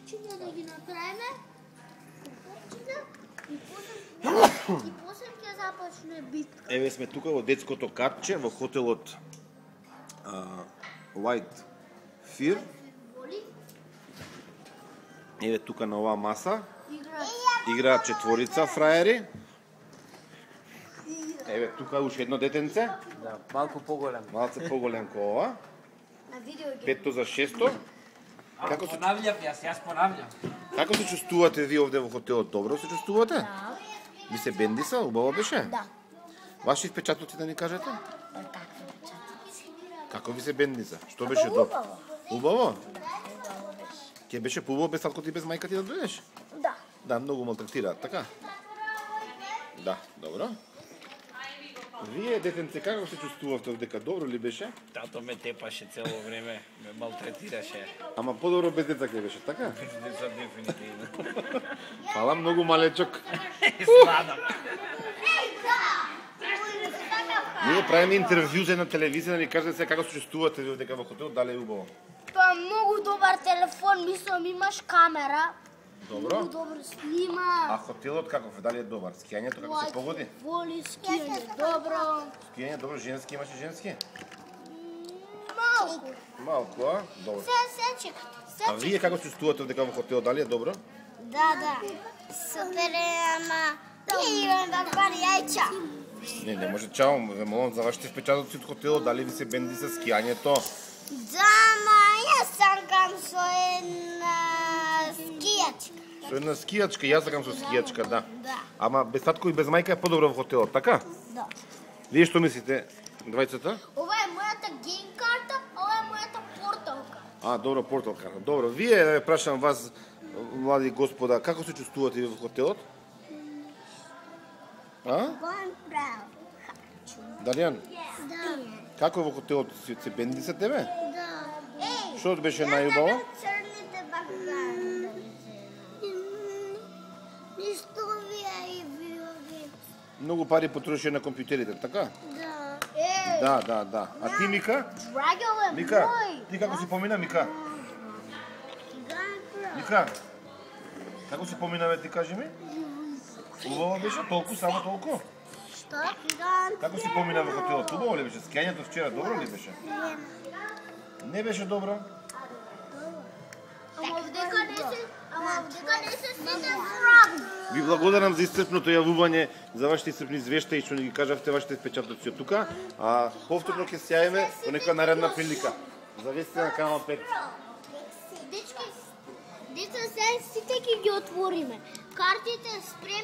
купчиња да ги направиме. Купчиња и после ќе започне битка. Еве сме тука во детското катче во хотелот White Fear. Еве тука на оваа маса играат четворица фраери. Еве тука уште едно детенце. Да, малку поголем. Малце поголем ко ова. На видеоигра. 5 за 6. Како се понављам, јас понављам. Како се чувствувате ви овде во хотелот? Добро се чувствувате? Да. Ви се бендиса? Убаво беше? Да. Ваши впечатоци да ни кажете? Какви впечатоци? Како ви се бендиса? Што беше добро? Убаво. Убаво? Убаво беше. Ке беше поубаво без татко ти без мајка ти да дојдеш? Да. Да, многу малтретираат, така? Да, добро. Вие, детенце, како се чувствувавте дека добро ли беше? Тато ме тепаше цело време, ме малтретираше. Ама подобро без деца ке беше, така? Без деца дефинитивно. Фала многу малечок. Сладам. Ние правиме интервју за една телевизија да ни кажете како се чувствувате ви дека во хотел, дали е убаво? Тоа е многу добар телефон, мислам имаш камера. Добро. Многу добро снима. А хотелот каков е? Дали е добар? Скијањето како се погоди? Воли скијање, добро. Скијање добро, женски имаше женски? Малку. Малку, а? Добро. Сечек. А вие како се чувствувате дека во хотел, дали е добро? Да. Супер е, ама ние имаме барбари јајча. Не може чао, ве молам за вашите впечатоци од хотелот, дали ви се бенди со скијањето? Да, ма јас сакам со една скијачка. Со една скијачка, јас сакам со скијачка, да. Да. Ама без татко и без мајка е подобро во хотелот, така? Да. Вие што мислите, двајцата? Ова е мојата гейм карта, а ова е мојата порталка. А, добро, портал карта. Добро, вие да ве прашам вас, млади господа, како се чувствувате ви во хотелот? А? Going proud. Даријан, Да. како е во хотелот се бенди се тебе? Да. Еј, Што беше најубаво? црните бакгари. Ништо вие и вие. Многу пари потроши на компјутерите, така? Да. Еј. Да. А ти, Мика? Драгол е Мика, мој. ти како си помина, Мика? Going proud. Мика, како си помина, бе, ти кажи ми? Убаво беше? Толку, само толку? Што? Going Како си помина во хотелот? Убаво ли беше? Скијањето вчера добро ли беше? Не беше добро? Ама вдека не се сите враг. Ви благодарам за исцрпното јавување, за вашите исцрпни извештаи што ни ги кажавте вашите впечатоци од тука, а повторно ќе се јавиме во некоја наредна прилика. Завесете на канал 5. Дечки, деца, сега сите ќе ги отвориме. Картите спремни.